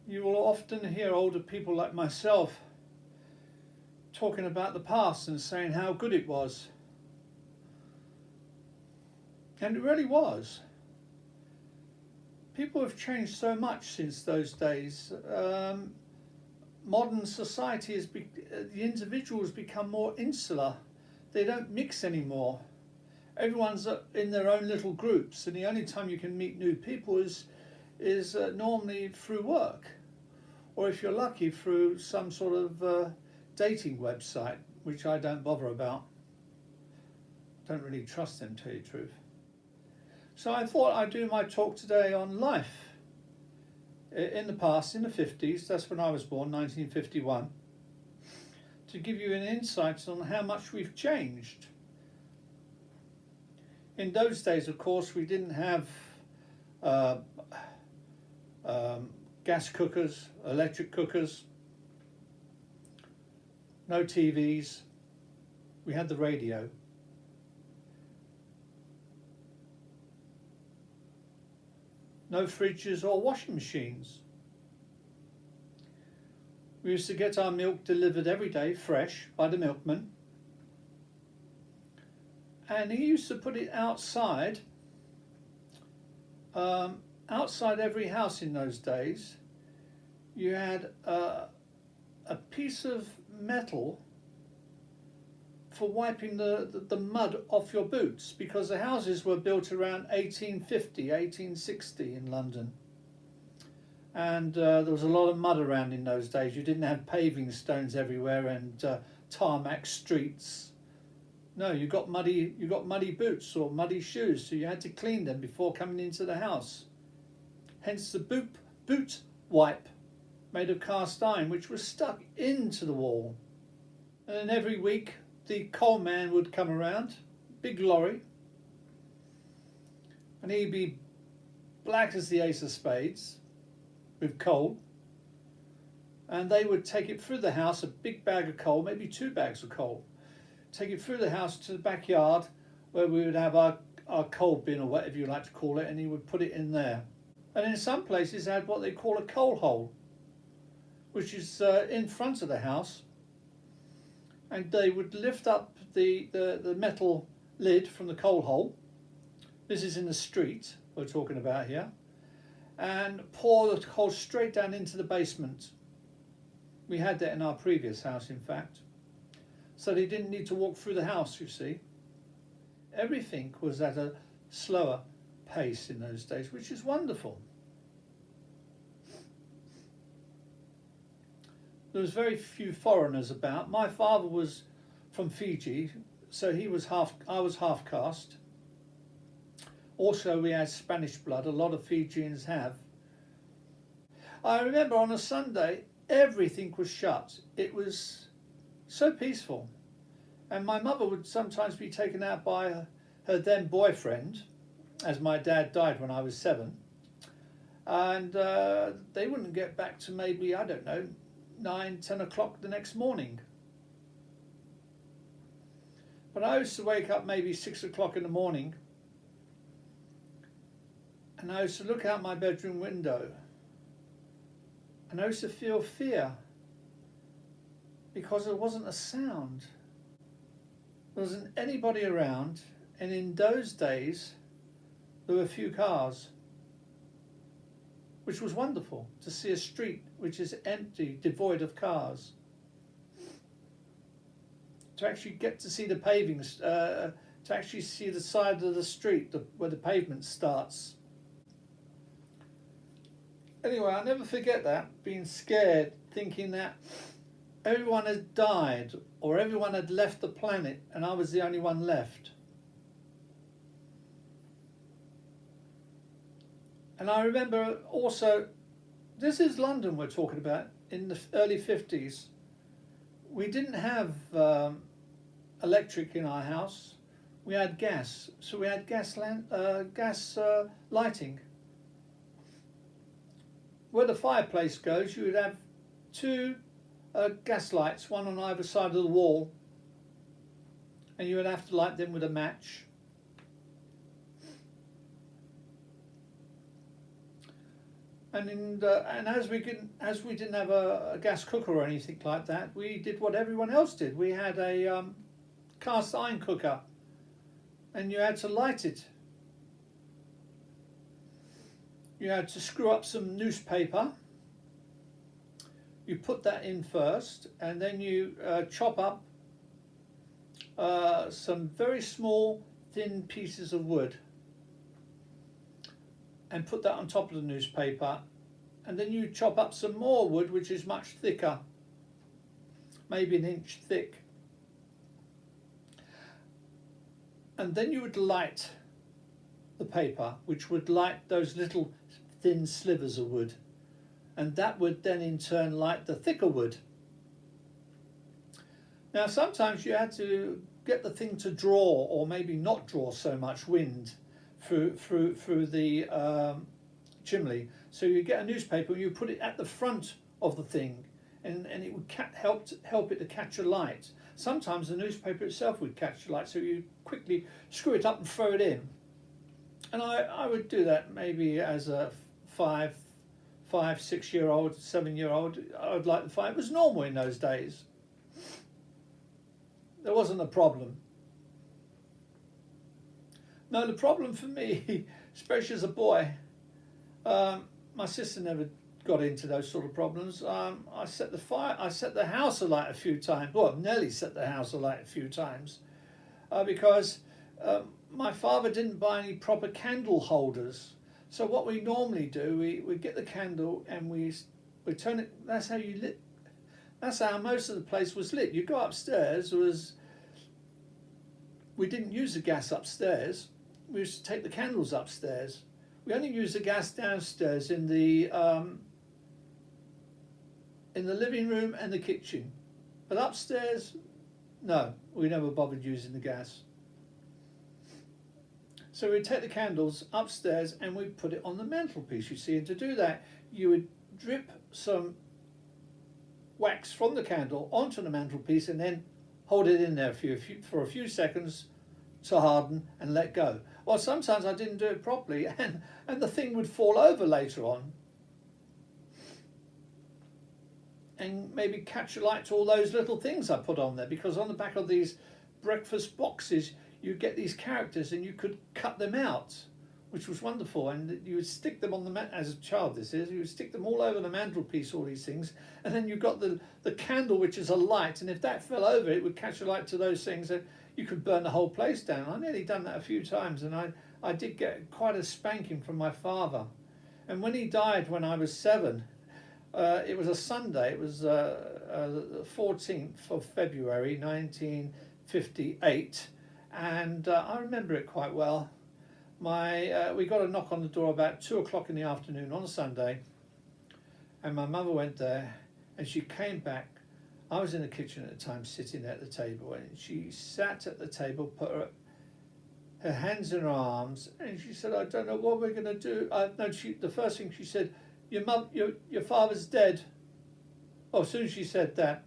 You will often hear older people like myself talking about the past and saying how good it was. And it really was. People have changed so much since those days. Modern society the individuals become more insular. They don't mix anymore. Everyone's in their own little groups, and the only time you can meet new people is normally through work, or if you're lucky through some sort of dating website, which I don't bother about. Don't really trust them, to tell you the truth. So I thought I'd do my talk today on life in the past, in the 50s, that's when I was born, 1951, to give you an insight on how much we've changed. In those days, of course, we didn't have gas cookers, electric cookers, no TVs. We had the radio. No fridges or washing machines. We used to get our milk delivered every day, fresh, by the milkman. And he used to put it outside, outside every house in those days. You had a piece of metal for wiping the mud off your boots, because the houses were built around 1850, 1860 in London. And there was a lot of mud around in those days. You didn't have paving stones everywhere and tarmac streets. No, you got muddy boots or muddy shoes, so you had to clean them before coming into the house. Hence the boot wipe made of cast iron, which was stuck into the wall. And every week the coal man would come around, big lorry, and he'd be black as the ace of spades with coal, and they would take it through the house, a big bag of coal, maybe 2 bags of coal, take it through the house to the backyard where we would have our coal bin or whatever you like to call it, and he would put it in there. And in some places they had what they call a coal hole, which is in front of the house, and they would lift up the metal lid from the coal hole. This is in the street we're talking about here, and pour the coal straight down into the basement. We had that in our previous house, in fact, so they didn't need to walk through the house, you see. Everything was at a slower pace in those days, which is wonderful. There was very few foreigners about. My father was from Fiji, so I was half caste. Also, we had Spanish blood. A lot of Fijians have. I remember on a Sunday, everything was shut. It was so peaceful. And my mother would sometimes be taken out by her then boyfriend, as my dad died when I was 7. And they wouldn't get back to maybe, I don't know, 9, 10 o'clock the next morning. But I used to wake up maybe 6 o'clock in the morning, and I used to look out my bedroom window, and I used to feel fear because there wasn't a sound. There wasn't anybody around, and in those days there were few cars, which was wonderful to see a street which is empty, devoid of cars. To actually get to see the pavings, to actually see the side of the street where the pavement starts. Anyway, I'll never forget that, being scared, thinking that everyone had died or everyone had left the planet and I was the only one left. And I remember also, this is London we're talking about, in the early 50s. We didn't have electric in our house. We had gas, so we had gas lighting. Where the fireplace goes, you would have 2 gas lights, one on either side of the wall, and you would have to light them with a match. And as we didn't have a gas cooker or anything like that, we did what everyone else did. We had a cast iron cooker, and you had to light it. You had to screw up some newspaper. You put that in first, and then you chop up some very small, thin pieces of wood and put that on top of the newspaper. And then you chop up some more wood, which is much thicker, maybe an inch thick. And then you would light the paper, which would light those little thin slivers of wood. And that would then in turn light the thicker wood. Now sometimes you had to get the thing to draw, or maybe not draw so much wind through the chimney. So you get a newspaper and you put it at the front of the thing, and it would help it to catch a light. Sometimes the newspaper itself would catch the light, so you quickly screw it up and throw it in. And I would do that maybe as a 6-year-old, 7-year-old. I would light the fire. It was normal in those days. There wasn't a problem. No, the problem for me, especially as a boy, my sister never got into those sort of problems. I set the house alight a few times. Well, nearly set the house alight a few times, because my father didn't buy any proper candle holders. So what we normally do, we get the candle and we turn it. That's how you lit. That's how most of the place was lit. You go upstairs. We didn't use the gas upstairs. We used to take the candles upstairs. We only used the gas downstairs in the living room and the kitchen, but upstairs, no, we never bothered using the gas. So we'd take the candles upstairs and we'd put it on the mantelpiece, you see, and to do that you would drip some wax from the candle onto the mantelpiece and then hold it in there for a few seconds to harden and let go. Well, sometimes I didn't do it properly and the thing would fall over later on and maybe catch a light to all those little things I put on there, because on the back of these breakfast boxes you get these characters and you could cut them out, which was wonderful, and you would stick them on as a child you would stick them all over the mantelpiece, all these things, and then you've got the candle, which is a light, and if that fell over it would catch a light to those things and you could burn the whole place down. I nearly done that a few times, and I did get quite a spanking from my father. And when he died when I was 7, it was a Sunday, it was the 14th of February 1958, and I remember it quite well. We got a knock on the door about 2 o'clock in the afternoon on a Sunday, and my mother went there and she came back. I was in the kitchen at the time sitting at the table, and she sat at the table, put her hands in her arms, and she said, I don't know what we're going to do. The first thing she said, your father's dead. Oh, as soon as she said that,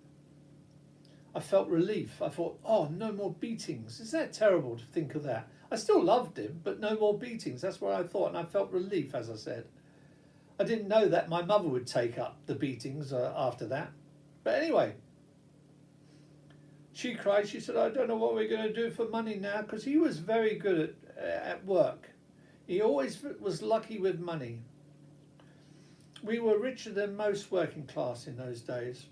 I felt relief. I thought, oh, no more beatings. Isn't that terrible to think of that? I still loved him, but no more beatings. That's what I thought, and I felt relief, as I said. I didn't know that my mother would take up the beatings after that. But anyway, she cried. She said, I don't know what we're going to do for money now, because he was very good at work. He always was lucky with money. We were richer than most working class in those days.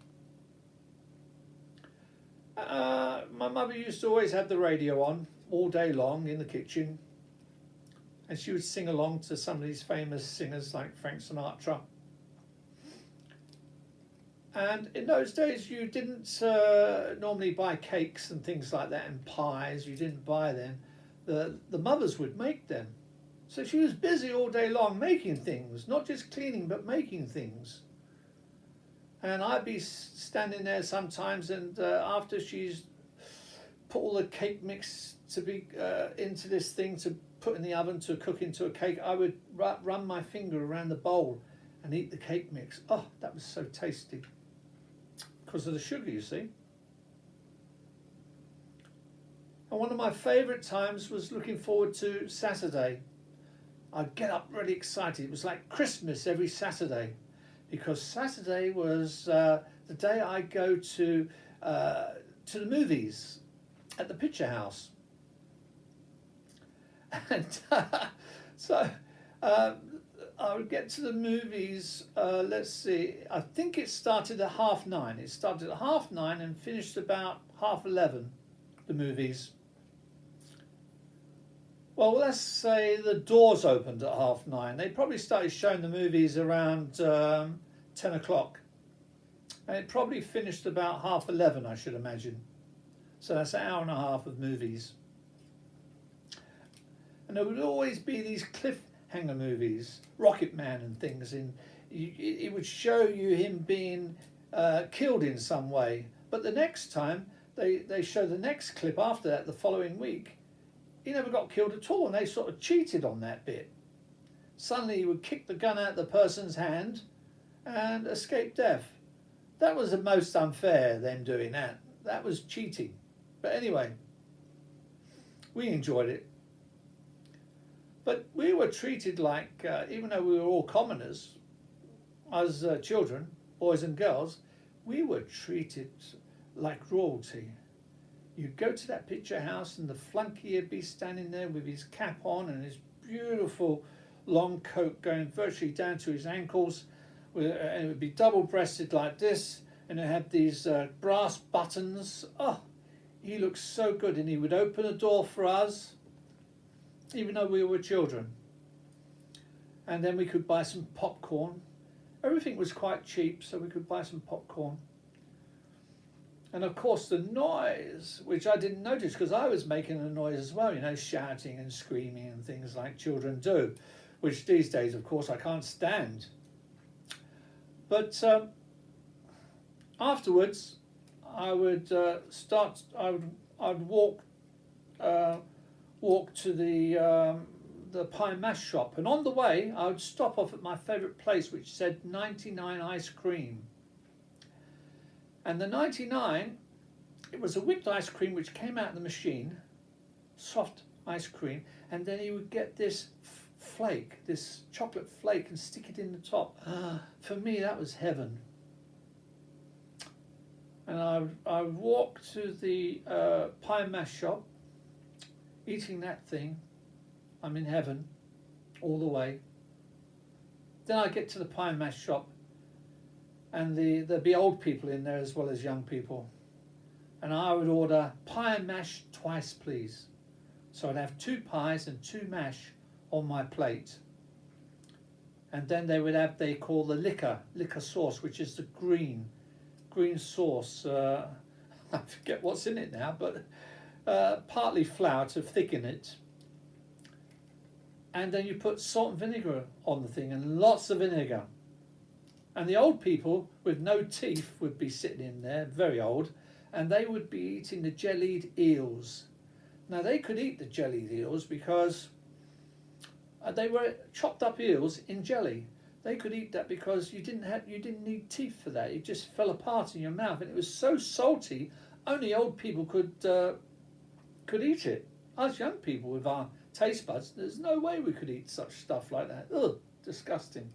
My mother used to always have the radio on all day long in the kitchen, and she would sing along to some of these famous singers like Frank Sinatra. And in those days you didn't normally buy cakes and things like that and pies. You didn't buy them. The mothers would make them. So she was busy all day long making things, not just cleaning but making things. And I'd be standing there sometimes, and after she's put all the cake mix to be into this thing to put in the oven to cook into a cake, I would run my finger around the bowl and eat the cake mix. Oh, that was so tasty. Because of the sugar, you see. And one of my favourite times was looking forward to Saturday. I'd get up really excited. It was like Christmas every Saturday, because Saturday was the day I go to the movies at the Picture House, and so I would get to the movies. Let's see, I think it started at 9:30. It started at 9:30 and finished about 11:30. The movies. Well, let's say the doors opened at 9:30. They probably started showing the movies around 10 o'clock. And it probably finished about 11:30, I should imagine. So that's an hour and a half of movies. And there would always be these cliffhanger movies, Rocket Man and things. It would show you him being killed in some way. But the next time, they show the next clip after that, the following week, he never got killed at all, and they sort of cheated on that bit. Suddenly he would kick the gun out of the person's hand and escape death. That was the most unfair, them doing that. That was cheating. But anyway, we enjoyed it. But we were treated like, even though we were all commoners, as children, boys and girls, we were treated like royalty. You'd go to that picture house and the flunky would be standing there with his cap on and his beautiful long coat going virtually down to his ankles, and it would be double-breasted like this, and it had these brass buttons. Oh, he looked so good, and he would open a door for us, even though we were children. And then we could buy some popcorn. Everything was quite cheap, so we could buy some popcorn. And of course the noise, which I didn't notice because I was making a noise as well, shouting and screaming and things like children do, which these days, of course, I can't stand. But afterwards, I would I'd walk to the pie and mash shop, and on the way I would stop off at my favourite place, which said 99 ice cream. And the 99, it was a whipped ice cream which came out of the machine, soft ice cream, and then you would get this flake, this chocolate flake, and stick it in the top. For me, that was heaven. And I would walk to the pie and mash shop, eating that thing. I'm in heaven all the way. Then I get to the pie and mash shop, and there'd be old people in there as well as young people. And I would order pie and mash twice, please. So I'd have 2 pies and 2 mash on my plate. And then they would have, they call the liquor sauce, which is the green sauce. I forget what's in it now, but partly flour to thicken it. And then you put salt and vinegar on the thing, and lots of vinegar. And the old people with no teeth would be sitting in there, very old, and they would be eating the jellied eels. Now they could eat the jellied eels because they were chopped up eels in jelly. They could eat that because you didn't need teeth for that. It just fell apart in your mouth, and it was so salty. Only old people could eat it. Us young people with our taste buds, there's no way we could eat such stuff like that. Ugh, disgusting.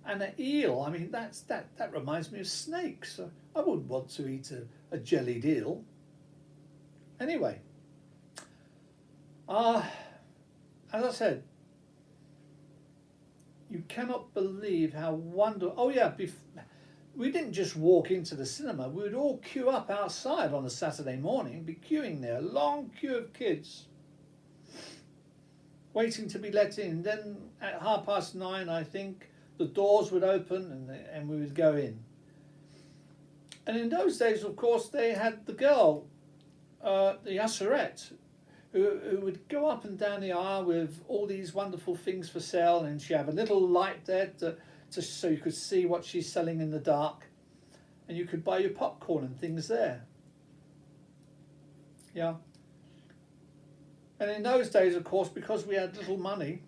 And an eel, I mean, that reminds me of snakes. I wouldn't want to eat a jellied eel. Anyway, as I said, you cannot believe how wonderful. Oh yeah, we didn't just walk into the cinema. We would all queue up outside on a Saturday morning, be queuing there, a long queue of kids, waiting to be let in. Then at 9:30, I think, the doors would open and we would go in. And in those days, of course, they had the girl, the usherette, who would go up and down the aisle with all these wonderful things for sale, and she'd have a little light there so you could see what she's selling in the dark, and you could buy your popcorn and things there. Yeah. And in those days, of course, because we had little money,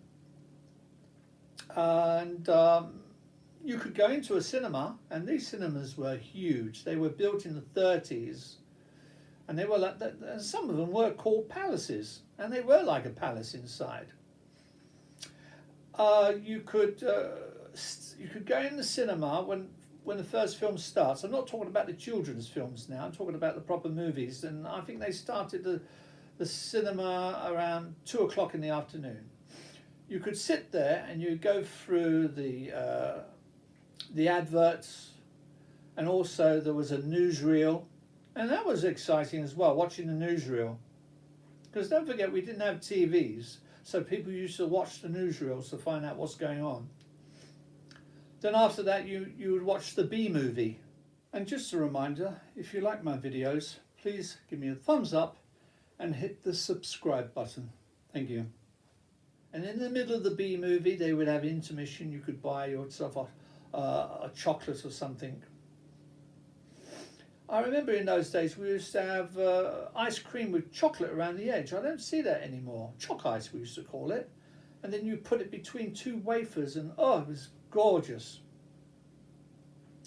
and you could go into a cinema, and these cinemas were huge. They were built in the 30s, and they were like that. Some of them were called palaces, and they were like a palace inside. You could go in the cinema when the first film starts. I'm not talking about the children's films now. I'm talking about the proper movies, and I think they started the cinema around 2 o'clock in the afternoon. You could sit there and you go through the adverts, and also there was a newsreel, and that was exciting as well, watching the newsreel. Because don't forget, we didn't have TVs, so people used to watch the newsreels to find out what's going on. Then after that, you would watch the B movie. And just a reminder, if you like my videos, please give me a thumbs up and hit the subscribe button. Thank you. And in the middle of the B movie, they would have intermission. You could buy yourself a chocolate or something. I remember in those days we used to have ice cream with chocolate around the edge. I don't see that anymore. Choc ice, we used to call it. And then you put it between two wafers, and oh, it was gorgeous.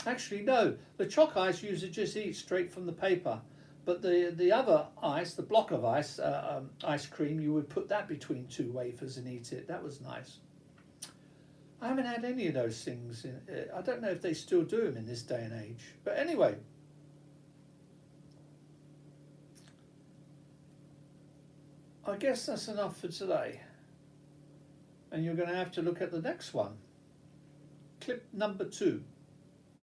Actually, no, the choc ice you used to just eat straight from the paper. But the other ice, the block of ice, ice cream, you would put that between two wafers and eat it. That was nice. I haven't had any of those things. I don't know if they still do them in this day and age. But anyway, I guess that's enough for today. And you're going to have to look at the next one. Clip number 2.